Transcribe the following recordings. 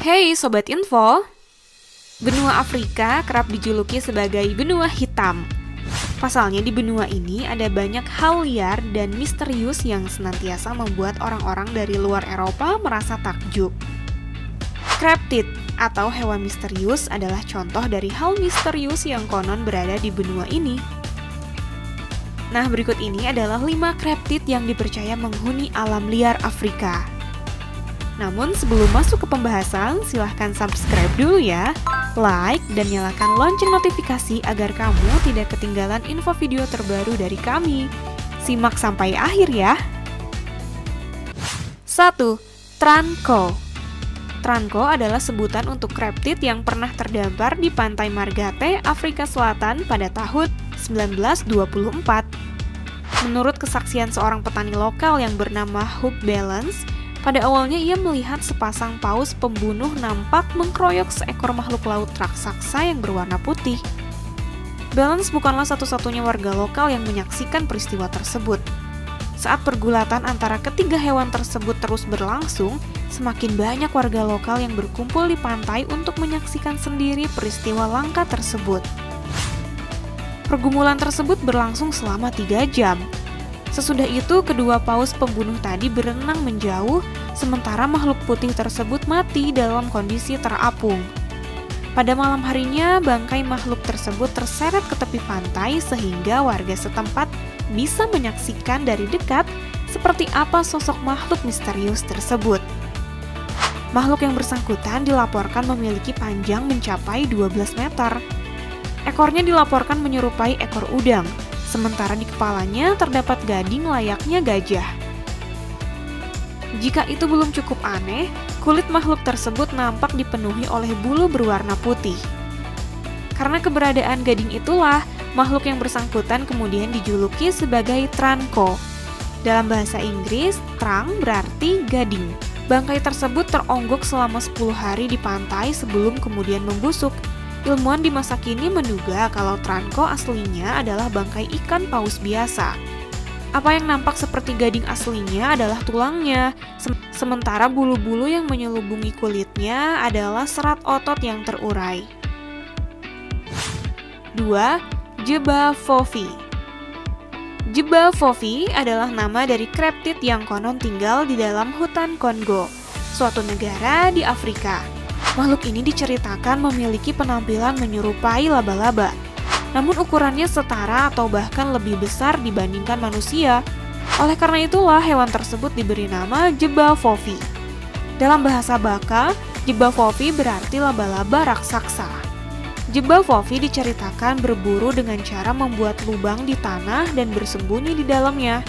Hey Sobat Info, benua Afrika kerap dijuluki sebagai benua hitam. Pasalnya di benua ini ada banyak hal liar dan misterius yang senantiasa membuat orang-orang dari luar Eropa merasa takjub. Cryptid atau hewan misterius adalah contoh dari hal misterius yang konon berada di benua ini. Nah, berikut ini adalah 5 cryptid yang dipercaya menghuni alam liar Afrika. Namun sebelum masuk ke pembahasan, silahkan subscribe dulu ya, like, dan nyalakan lonceng notifikasi agar kamu tidak ketinggalan info video terbaru dari kami. Simak sampai akhir ya. 1. Tranco. Tranco adalah sebutan untuk cryptid yang pernah terdampar di pantai Margate, Afrika Selatan pada tahun 1924. Menurut kesaksian seorang petani lokal yang bernama Hugh Balance, pada awalnya ia melihat sepasang paus pembunuh nampak mengkeroyok seekor makhluk laut raksasa yang berwarna putih. Balance bukanlah satu-satunya warga lokal yang menyaksikan peristiwa tersebut. Saat pergulatan antara ketiga hewan tersebut terus berlangsung, semakin banyak warga lokal yang berkumpul di pantai untuk menyaksikan sendiri peristiwa langka tersebut. Pergumulan tersebut berlangsung selama 3 jam. Sesudah itu, kedua paus pembunuh tadi berenang menjauh, sementara makhluk putih tersebut mati dalam kondisi terapung. Pada malam harinya, bangkai makhluk tersebut terseret ke tepi pantai sehingga warga setempat bisa menyaksikan dari dekat seperti apa sosok makhluk misterius tersebut. Makhluk yang bersangkutan dilaporkan memiliki panjang mencapai 12 meter. Ekornya dilaporkan menyerupai ekor udang, sementara di kepalanya terdapat gading layaknya gajah. Jika itu belum cukup aneh, kulit makhluk tersebut nampak dipenuhi oleh bulu berwarna putih. Karena keberadaan gading itulah, makhluk yang bersangkutan kemudian dijuluki sebagai Tranco. Dalam bahasa Inggris, trang berarti gading. Bangkai tersebut teronggok selama 10 hari di pantai sebelum kemudian membusuk. Ilmuwan di masa kini menduga kalau Tranco aslinya adalah bangkai ikan paus biasa. Apa yang nampak seperti gading aslinya adalah tulangnya, sementara bulu-bulu yang menyelubungi kulitnya adalah serat otot yang terurai. 2. Jeba Fofi. Jeba Fofi adalah nama dari cryptid yang konon tinggal di dalam hutan Kongo, suatu negara di Afrika. Makhluk ini diceritakan memiliki penampilan menyerupai laba-laba, namun ukurannya setara atau bahkan lebih besar dibandingkan manusia. Oleh karena itulah hewan tersebut diberi nama Jeba Fofi. Dalam bahasa Baka, Jeba Fofi berarti laba-laba raksasa. Jeba Fofi diceritakan berburu dengan cara membuat lubang di tanah dan bersembunyi di dalamnya.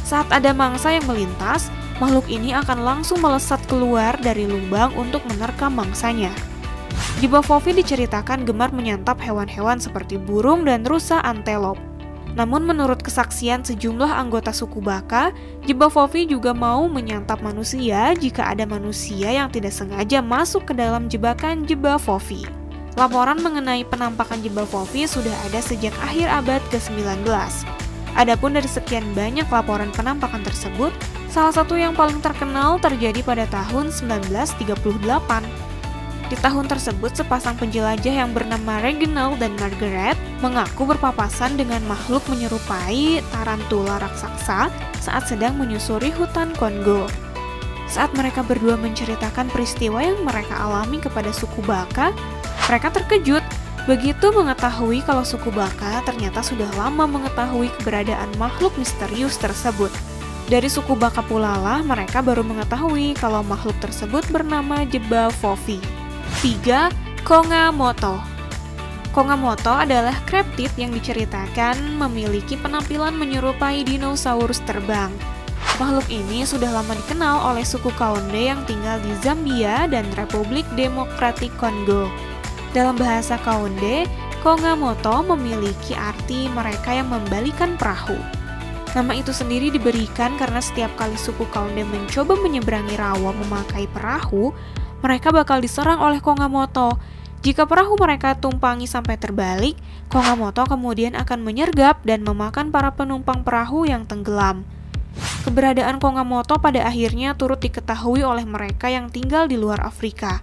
Saat ada mangsa yang melintas, makhluk ini akan langsung melesat keluar dari lubang untuk menerkam mangsanya. Jeba Fofi diceritakan gemar menyantap hewan-hewan seperti burung dan rusa antelop. Namun menurut kesaksian sejumlah anggota suku Baka, Jeba Fofi juga mau menyantap manusia jika ada manusia yang tidak sengaja masuk ke dalam jebakan Jeba Fofi. Laporan mengenai penampakan Jeba Fofi sudah ada sejak akhir abad ke-19. Adapun dari sekian banyak laporan penampakan tersebut, salah satu yang paling terkenal terjadi pada tahun 1938. Di tahun tersebut, sepasang penjelajah yang bernama Reginald dan Margaret mengaku berpapasan dengan makhluk menyerupai tarantula raksasa saat sedang menyusuri hutan Kongo. Saat mereka berdua menceritakan peristiwa yang mereka alami kepada suku Baka, mereka terkejut. Begitu mengetahui kalau suku Baka ternyata sudah lama mengetahui keberadaan makhluk misterius tersebut. Dari suku Baka pula lah mereka baru mengetahui kalau makhluk tersebut bernama Jeba Fofi. 3. Kongamoto. Kongamoto adalah cryptid yang diceritakan memiliki penampilan menyerupai dinosaurus terbang. Makhluk ini sudah lama dikenal oleh suku Kaonde yang tinggal di Zambia dan Republik Demokratik Kongo. Dalam bahasa Kaonde, Kongamoto memiliki arti mereka yang membalikan perahu. Nama itu sendiri diberikan karena setiap kali suku Kaonde mencoba menyeberangi rawa memakai perahu, mereka bakal diserang oleh Kongamoto. Jika perahu mereka tumpangi sampai terbalik, Kongamoto kemudian akan menyergap dan memakan para penumpang perahu yang tenggelam. Keberadaan Kongamoto pada akhirnya turut diketahui oleh mereka yang tinggal di luar Afrika.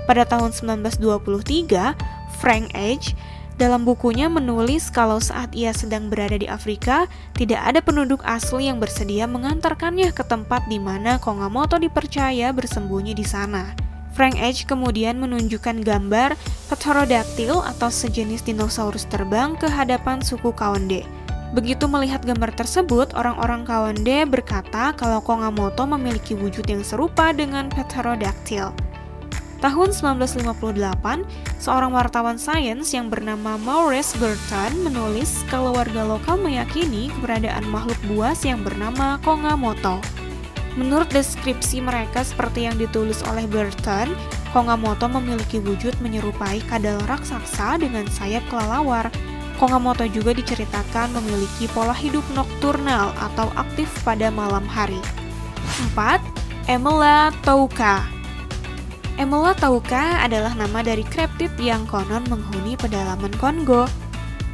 Pada tahun 1923, Frank Edge dalam bukunya menulis kalau saat ia sedang berada di Afrika, tidak ada penduduk asli yang bersedia mengantarkannya ke tempat di mana Kongamoto dipercaya bersembunyi di sana. Frank Edge kemudian menunjukkan gambar Pterodactyl atau sejenis dinosaurus terbang ke hadapan suku Kaonde. Begitu melihat gambar tersebut, orang-orang Kaonde berkata kalau Kongamoto memiliki wujud yang serupa dengan Pterodactyl. Tahun 1958, seorang wartawan sains yang bernama Maurice Burton menulis kalau warga lokal meyakini keberadaan makhluk buas yang bernama Kongamoto. Menurut deskripsi mereka seperti yang ditulis oleh Burton, Kongamoto memiliki wujud menyerupai kadal raksasa dengan sayap kelelawar. Kongamoto juga diceritakan memiliki pola hidup nokturnal atau aktif pada malam hari. 4. Emela Touka. Emela Touka adalah nama dari kreptid yang konon menghuni pedalaman Kongo.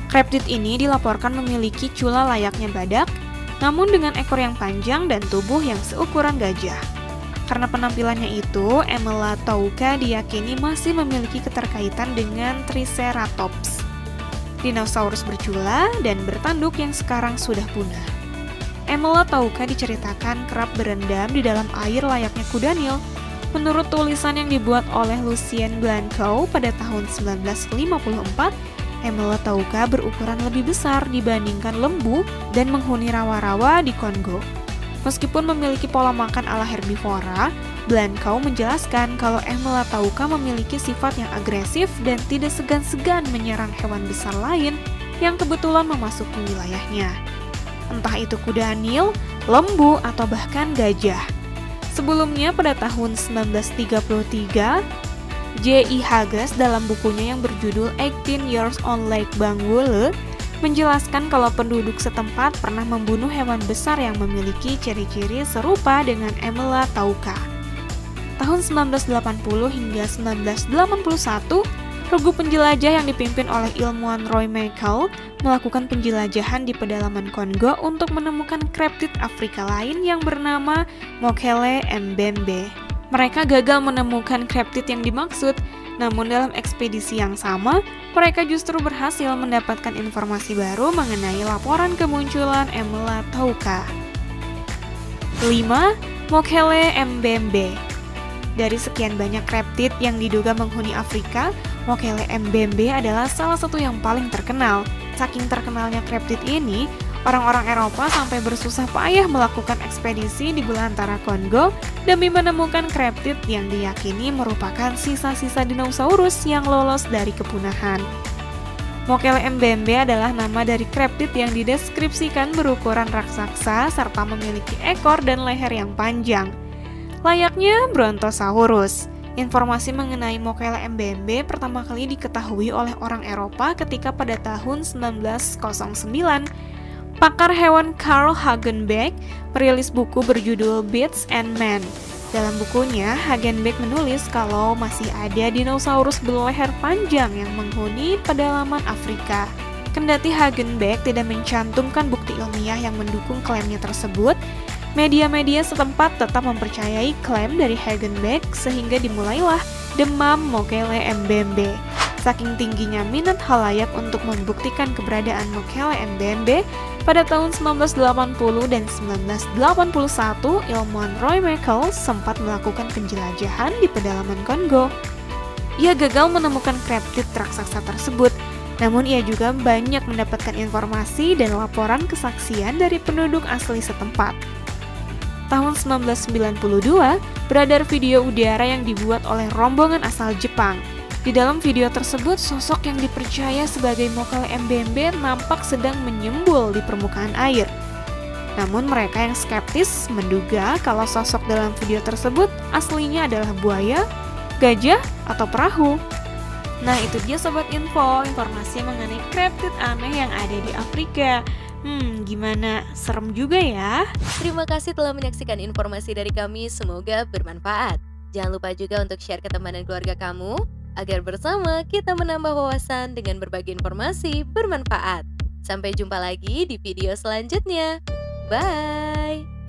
Kreptid ini dilaporkan memiliki cula layaknya badak, namun dengan ekor yang panjang dan tubuh yang seukuran gajah. Karena penampilannya itu, Emela Touka diyakini masih memiliki keterkaitan dengan Triceratops, dinosaurus bercula dan bertanduk yang sekarang sudah punah. Emela Touka diceritakan kerap berendam di dalam air layaknya kuda Nil. Menurut tulisan yang dibuat oleh Lucien Blanco pada tahun 1954, Emela Touka berukuran lebih besar dibandingkan lembu dan menghuni rawa-rawa di Kongo. Meskipun memiliki pola makan ala herbivora, Blanco menjelaskan kalau Emela Touka memiliki sifat yang agresif dan tidak segan-segan menyerang hewan besar lain yang kebetulan memasuki wilayahnya. Entah itu kuda Nil, lembu, atau bahkan gajah. Sebelumnya pada tahun 1933, J.I. Hagas dalam bukunya yang berjudul 18 Years on Lake Bangweolo menjelaskan kalau penduduk setempat pernah membunuh hewan besar yang memiliki ciri-ciri serupa dengan Emela Touka. Tahun 1980 hingga 1981, regu penjelajah yang dipimpin oleh ilmuwan Roy Michael melakukan penjelajahan di pedalaman Kongo untuk menemukan kreptid Afrika lain yang bernama Mokele Mbembe. Mereka gagal menemukan kreptid yang dimaksud, namun dalam ekspedisi yang sama, mereka justru berhasil mendapatkan informasi baru mengenai laporan kemunculan Emela Touka. 5. Mokele Mbembe. Dari sekian banyak kreptid yang diduga menghuni Afrika, Mokele Mbembe adalah salah satu yang paling terkenal. Saking terkenalnya kreptid ini, orang-orang Eropa sampai bersusah payah melakukan ekspedisi di belantara Kongo demi menemukan kreptid yang diyakini merupakan sisa-sisa dinosaurus yang lolos dari kepunahan. Mokele Mbembe adalah nama dari kreptid yang dideskripsikan berukuran raksasa serta memiliki ekor dan leher yang panjang, layaknya Brontosaurus. Informasi mengenai Mokele Mbembe pertama kali diketahui oleh orang Eropa ketika pada tahun 1909, pakar hewan Carl Hagenbeck merilis buku berjudul Beasts and Men. Dalam bukunya, Hagenbeck menulis kalau masih ada dinosaurus berleher panjang yang menghuni pedalaman Afrika. Kendati Hagenbeck tidak mencantumkan bukti ilmiah yang mendukung klaimnya tersebut, media-media setempat tetap mempercayai klaim dari Hagenbeck sehingga dimulailah demam Mokele Mbembe. Saking tingginya minat halayak untuk membuktikan keberadaan Mokele Mbembe, pada tahun 1980 dan 1981, ilmuwan Roy Michael sempat melakukan penjelajahan di pedalaman Kongo. Ia gagal menemukan kreptid raksasa tersebut, namun ia juga banyak mendapatkan informasi dan laporan kesaksian dari penduduk asli setempat. Tahun 1992, beredar video udara yang dibuat oleh rombongan asal Jepang. Di dalam video tersebut, sosok yang dipercaya sebagai Mokele Mbembe nampak sedang menyembul di permukaan air. Namun mereka yang skeptis menduga kalau sosok dalam video tersebut aslinya adalah buaya, gajah, atau perahu. Nah, itu dia Sobat Info, informasi mengenai kreptid aneh yang ada di Afrika. Gimana? Serem juga ya? Terima kasih telah menyaksikan informasi dari kami, semoga bermanfaat. Jangan lupa juga untuk share ke teman dan keluarga kamu, agar bersama kita menambah wawasan dengan berbagi informasi bermanfaat. Sampai jumpa lagi di video selanjutnya. Bye!